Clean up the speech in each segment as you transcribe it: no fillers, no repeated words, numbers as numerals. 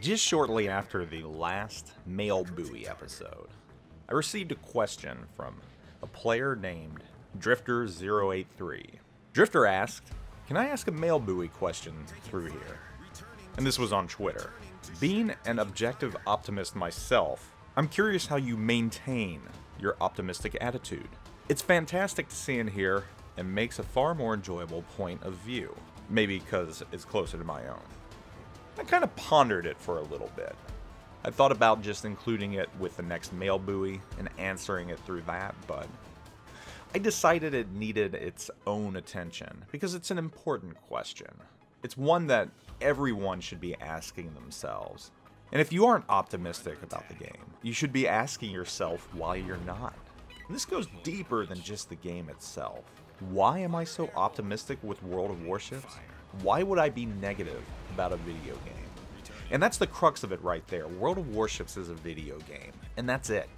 Just shortly after the last Mail Buoy episode, I received a question from a player named Drifter083. Drifter asked, "Can I ask a Mail Buoy question through here?" And this was on Twitter. Being an objective optimist myself, I'm curious how you maintain your optimistic attitude. It's fantastic to see and hear, and makes a far more enjoyable point of view. Maybe because it's closer to my own. I kind of pondered it for a little bit. I thought about just including it with the next Mail Buoy and answering it through that, but I decided it needed its own attention because it's an important question. It's one that everyone should be asking themselves. And if you aren't optimistic about the game, you should be asking yourself why you're not. And this goes deeper than just the game itself. Why am I so optimistic with World of Warships? Why would I be negative about a video game? And that's the crux of it right there. World of Warships is a video game, and that's it.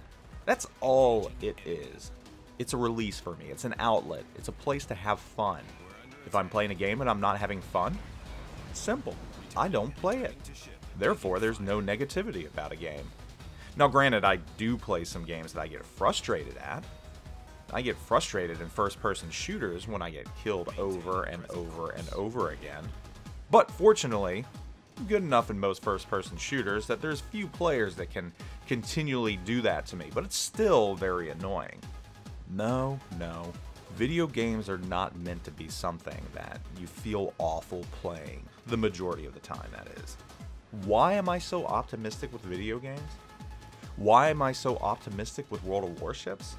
That's all it is. It's a release for me. It's an outlet. It's a place to have fun. If I'm playing a game and I'm not having fun, it's simple. I don't play it. Therefore, there's no negativity about a game. Now, granted, I do play some games that I get frustrated at. I get frustrated in first-person shooters when I get killed over and over and over again. But fortunately, I'm good enough in most first-person shooters that there's few players that can continually do that to me, but it's still very annoying. No. Video games are not meant to be something that you feel awful playing, the majority of the time, that is. Why am I so optimistic with video games? Why am I so optimistic with World of Warships?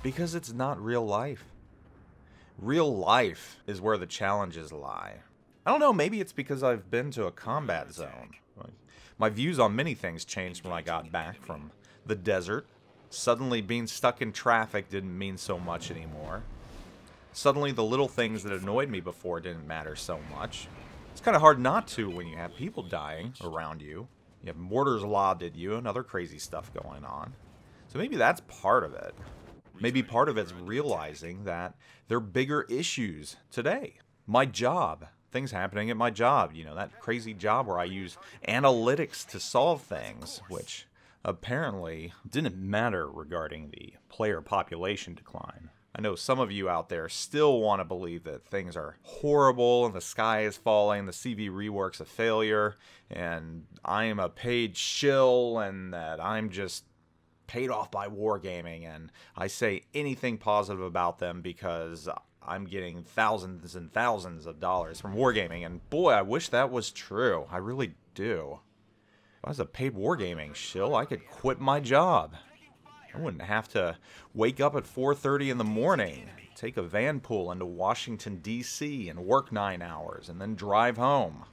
Because it's not real life. Real life is where the challenges lie. I don't know, maybe it's because I've been to a combat zone. My views on many things changed when I got back from the desert. Suddenly being stuck in traffic didn't mean so much anymore. Suddenly the little things that annoyed me before didn't matter so much. It's kind of hard not to when you have people dying around you. You have mortars lobbed at you and other crazy stuff going on. So maybe that's part of it. Maybe part of it's realizing that there are bigger issues today. My job, things happening at my job, that crazy job where I use analytics to solve things, which apparently didn't matter regarding the player population decline. I know some of you out there still want to believe that things are horrible and the sky is falling, the CV rework's a failure, and I am a paid shill and that I'm just paid off by Wargaming, and I say anything positive about them because I'm getting thousands and thousands of dollars from Wargaming, and boy, I wish that was true. I really do. If I was a paid Wargaming shill, I could quit my job. I wouldn't have to wake up at 4:30 in the morning, take a van pool into Washington, D.C., and work 9 hours, and then drive home.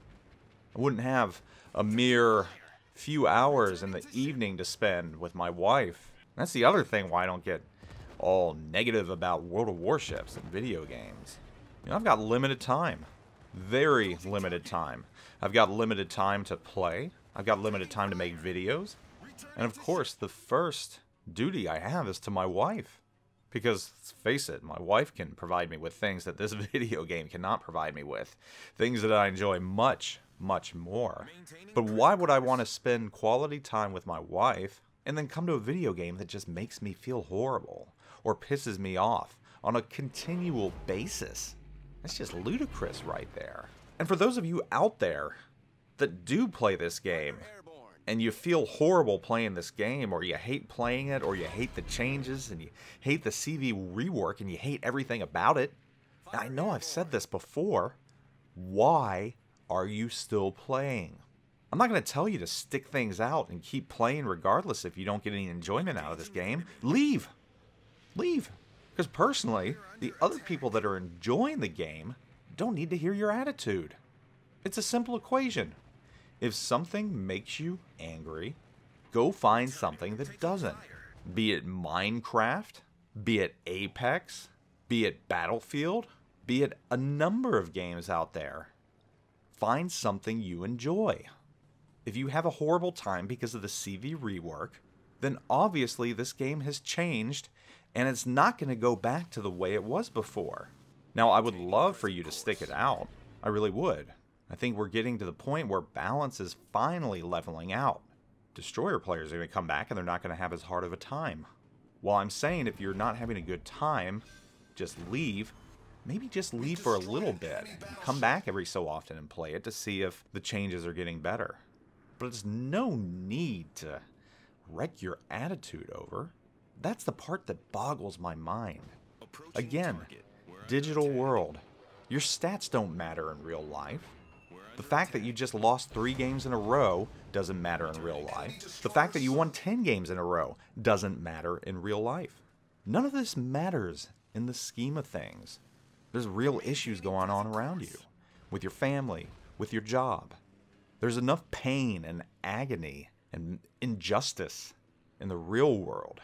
I wouldn't have a mere few hours in the evening to spend with my wife. That's the other thing why I don't get all negative about World of Warships and video games. I've got limited time. Very limited time. I've got limited time to play. I've got limited time to make videos. And of course, the first duty I have is to my wife. Because, let's face it, my wife can provide me with things that this video game cannot provide me with. Things that I enjoy much more. But why would I want to spend quality time with my wife and then come to a video game that just makes me feel horrible or pisses me off on a continual basis? That's just ludicrous right there. And for those of you out there that do play this game and you feel horrible playing this game, or you hate playing it, or you hate the changes and you hate the CV rework and you hate everything about it, I know I've said this before, why are you still playing? I'm not going to tell you to stick things out and keep playing regardless if you don't get any enjoyment out of this game. Leave. Leave. Because personally, the other people that are enjoying the game don't need to hear your attitude. It's a simple equation. If something makes you angry, go find something that doesn't. Be it Minecraft, be it Apex, be it Battlefield, be it a number of games out there. Find something you enjoy. If you have a horrible time because of the CV rework, then obviously this game has changed and it's not going to go back to the way it was before. Now, I would love for you to stick it out. I really would. I think we're getting to the point where balance is finally leveling out. Destroyer players are going to come back and they're not going to have as hard of a time. While I'm saying if you're not having a good time, just leave. Maybe just leave for a little bit. Come back every so often and play it to see if the changes are getting better. But there's no need to wreck your attitude over. That's the part that boggles my mind. Again, digital world. Your stats don't matter in real life. The fact that you just lost 3 games in a row doesn't matter in real life. The fact that you won 10 games in a row doesn't matter in real life. None of this matters in the scheme of things. There's real issues going on around you, with your family, with your job. There's enough pain and agony and injustice in the real world.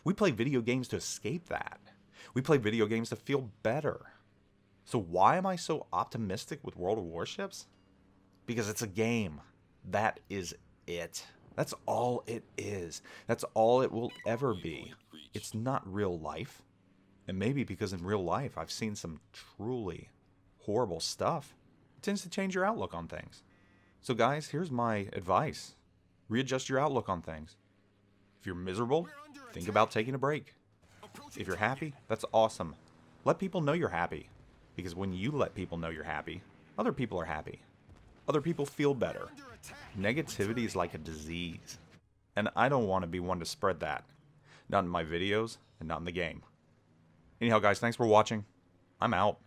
We play video games to escape that. We play video games to feel better. So why am I so optimistic with World of Warships? Because it's a game. That is it. That's all it is. That's all it will ever be. It's not real life. And maybe because in real life I've seen some truly horrible stuff, it tends to change your outlook on things. So guys, here's my advice. Readjust your outlook on things. If you're miserable, think about taking a break. If you're happy, that's awesome. Let people know you're happy. Because when you let people know you're happy, other people are happy. Other people feel better. Negativity is like a disease. And I don't want to be one to spread that. Not in my videos and not in the game. Anyhow guys, thanks for watching. I'm out.